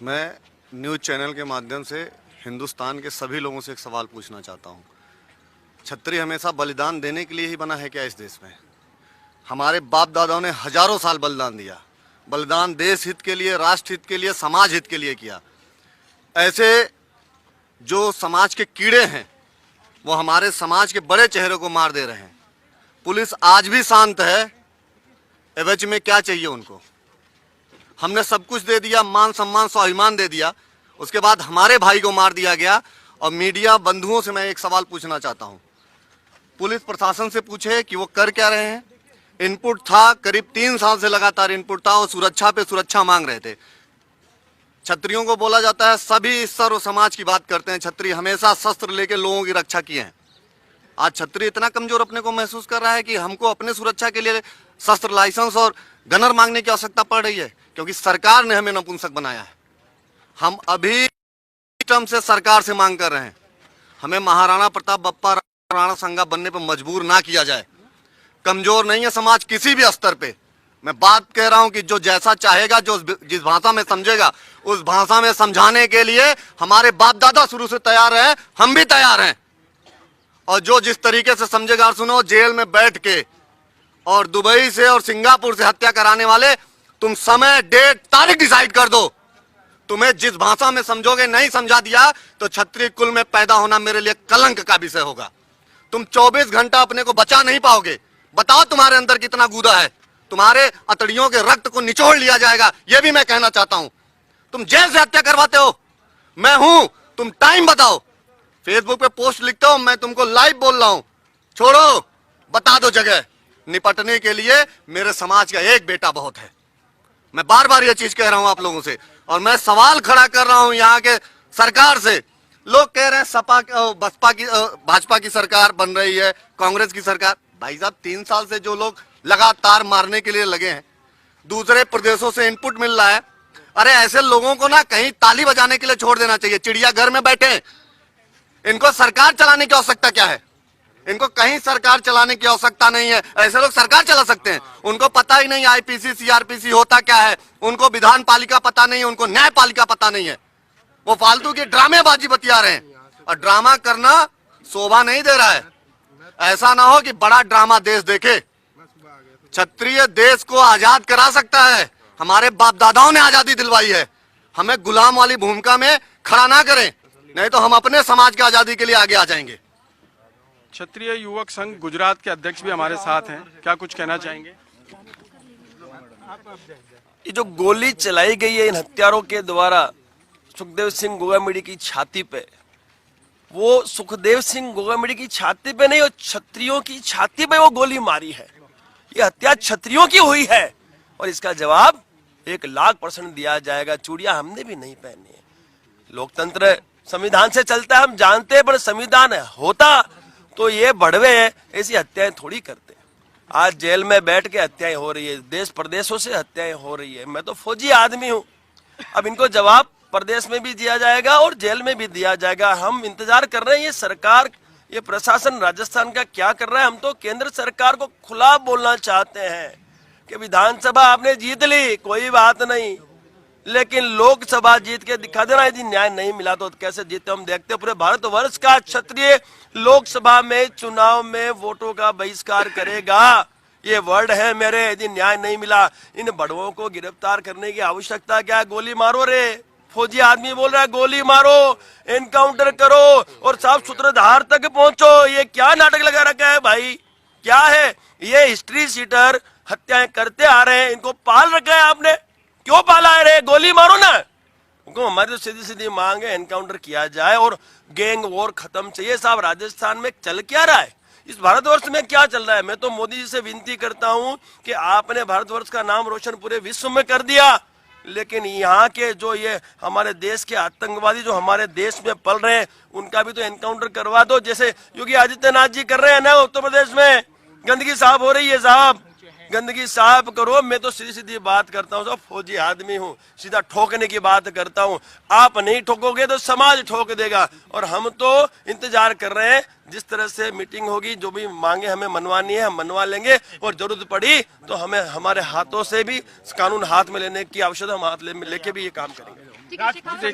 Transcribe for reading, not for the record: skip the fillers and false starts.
मैं news channel के माध्यम से हिंदुस्तान के सभी लोगों से एक सवाल पूछना चाहता हूँ। छतरी हमेशा बलिदान देने के लिए ही बना है क्या इस देश में? हमारे बाप दादाओं ने हजारों साल बलिदान दिया। बलिदान देश हित के लिए, राष्ट्र हित के लिए, समाज हित के लिए किया। ऐसे जो समाज के कीड़े हैं वो हमारे समाज के बड़े चेहरे को मार दे रहे हैं। पुलिस आज भी शांत है। एवज में क्या चाहिए उनको? हमने सब कुछ दे दिया, मान सम्मान स्वाभिमान दे दिया, उसके बाद हमारे भाई को मार दिया गया। और मीडिया बंधुओं से मैं एक सवाल पूछना चाहता हूं। पुलिस प्रशासन से पूछे कि वो कर क्या रहे हैं। इनपुट था, करीब 3 साल से लगातार इनपुट था और सुरक्षा पे सुरक्षा मांग रहे थे। छत्रियों को बोला जाता है सभी सर्व समाज की बात करते हैं, छत्री हमेशा शस्त्र लेके लोगों की रक्षा किए हैं। आज छत्री इतना कमजोर अपने को महसूस कर रहा है कि हमको अपने सुरक्षा के लिए शस्त्र लाइसेंस और गनर मांगने की आवश्यकता पड़ रही है, क्योंकि सरकार ने हमें नपुंसक बनाया है। हम अभी टर्म से सरकार से मांग कर रहे हैं, हमें महाराणा प्रताप बप्पा राणा संगा बनने पर मजबूर ना किया जाए। कमजोर नहीं है समाज किसी भी स्तर पे। मैं बात कह रहा हूं कि जो जैसा चाहेगा, जो जिस भाषा में समझेगा, उस भाषा में समझाने के लिए हमारे बाप दादा शुरू से तैयार हैं, हम भी तैयार हैं। और जो जिस तरीके से समझेगा, सुनो, जेल में बैठ के और दुबई से और सिंगापुर से हत्या कराने वाले, तुम समय, डेट, तारीख डिसाइड कर दो। तुम्हें जिस भाषा में समझोगे, नहीं समझा दिया तो क्षत्रिय कुल में पैदा होना मेरे लिए कलंक का विषय होगा। तुम 24 घंटा अपने को बचा नहीं पाओगे। बताओ तुम्हारे अंदर कितना गूदा है। तुम्हारे अतड़ियों के रक्त को निचोड़ लिया जाएगा, यह भी मैं कहना चाहता हूं। तुम जेल से हत्या करवाते हो, मैं हूं, तुम टाइम बताओ। फेसबुक पे पोस्ट लिखते हो, मैं तुमको लाइव बोल रहा हूं। छोड़ो, बता दो जगह। निपटने के लिए मेरे समाज का एक बेटा बहुत है। मैं बार बार ये चीज कह रहा हूं आप लोगों से, और मैं सवाल खड़ा कर रहा हूं यहाँ के सरकार से। लोग कह रहे हैं सपा भाजपा की सरकार बन रही है, कांग्रेस की सरकार। भाई साहब, 3 साल से जो लोग लगातार मारने के लिए लगे हैं, दूसरे प्रदेशों से इनपुट मिल रहा है। अरे ऐसे लोगों को ना कहीं ताली बजाने के लिए छोड़ देना चाहिए। चिड़ियाघर में बैठे, इनको सरकार चलाने की आवश्यकता क्या है? इनको कहीं सरकार चलाने की आवश्यकता नहीं है। ऐसे लोग सरकार चला सकते हैं? उनको पता ही नहीं आईपीसी सीआरपीसी होता क्या है, उनको विधान पालिका पता नहीं है, उनको न्यायपालिका पता नहीं है। वो फालतू की ड्रामेबाजी बतिया रहे हैं, और ड्रामा करना शोभा नहीं दे रहा है। ऐसा ना हो कि बड़ा ड्रामा देश देखे। क्षत्रिय देश को आजाद करा सकता है। हमारे बाप दादाओं ने आजादी दिलवाई है। हमें गुलाम वाली भूमिका में खड़ा ना करें, नहीं तो हम अपने समाज की आजादी के लिए आगे आ जाएंगे। क्षत्रिय युवक संघ गुजरात के अध्यक्ष भी हमारे साथ हैं, क्या कुछ कहना चाहेंगे? ये जो गोली चलाई गई है इन हत्यारों के द्वारा सुखदेव सिंह गोगामेडी की छाती पे, वो सुखदेव सिंह गोगामेडी की छाती पे नहीं, वो क्षत्रियों की छाती पे वो गोली मारी है। ये हत्या क्षत्रियों की हुई है और इसका जवाब 1,00,000% दिया जाएगा। चूड़ियां हमने भी नहीं पहनी है। लोकतंत्र संविधान से चलता है, हम जानते हैं, पर संविधान होता तो ये बढ़वे ऐसी हत्याएं थोड़ी करते। आज जेल में बैठ के हत्याएं हो रही है, देश प्रदेशों से हत्याएं हो रही है। मैं तो फौजी आदमी हूं। अब इनको जवाब प्रदेश में भी दिया जाएगा और जेल में भी दिया जाएगा। हम इंतजार कर रहे हैं ये सरकार, ये प्रशासन राजस्थान का क्या कर रहा है। हम तो केंद्र सरकार को खुला बोलना चाहते हैं कि विधानसभा आपने जीत ली, कोई बात नहीं, लेकिन लोकसभा जीत के दिखा देना। यदि न्याय नहीं मिला तो कैसे जीते हम देखते हैं। पूरे भारतवर्ष का क्षत्रिय लोकसभा में चुनाव में वोटों का बहिष्कार करेगा, ये वर्ड है मेरे। यदि न्याय नहीं मिला, इन बड़वों को गिरफ्तार करने की आवश्यकता क्या है? गोली मारो रे। फौजी आदमी बोल रहा है गोली मारो, एनकाउंटर करो और साफ सूत्रधार तक पहुंचो। ये क्या नाटक लगा रखा है भाई? क्या है ये? हिस्ट्री सीटर हत्याएं करते आ रहे हैं, इनको पाल रखा है आपने। क्यों पाला है रे? गोली मारो ना उनको। हमारी तो सीधी सीधी मांग है एनकाउंटर किया जाए और गैंग वॉर खत्म चाहिए। साहब, राजस्थान में चल क्या रहा है? इस भारतवर्ष में क्या चल रहा है? मैं तो मोदी जी से विनती करता हूं कि आपने भारतवर्ष का नाम रोशन पूरे विश्व में कर दिया, लेकिन यहाँ के जो ये हमारे देश के आतंकवादी जो हमारे देश में पल रहे हैं, उनका भी तो एनकाउंटर करवा दो, जैसे योगी आदित्यनाथ जी कर रहे हैं ना। उत्तर प्रदेश में गंदगी साफ हो रही है साहब, गंदगी साफ करो। मैं तो सीधी सीधी बात करता हूँ, सब फौजी आदमी हूँ, सीधा ठोकने की बात करता हूँ। आप नहीं ठोकोगे तो समाज ठोक देगा। और हम तो इंतजार कर रहे हैं, जिस तरह से मीटिंग होगी, जो भी मांगे हमें मनवानी है हम मनवा लेंगे, और जरूरत पड़ी तो हमें हमारे हाथों से भी कानून हाथ में लेने की आवश्यकता, हम हाथ लेके भी ये काम करेंगे। ठीक है,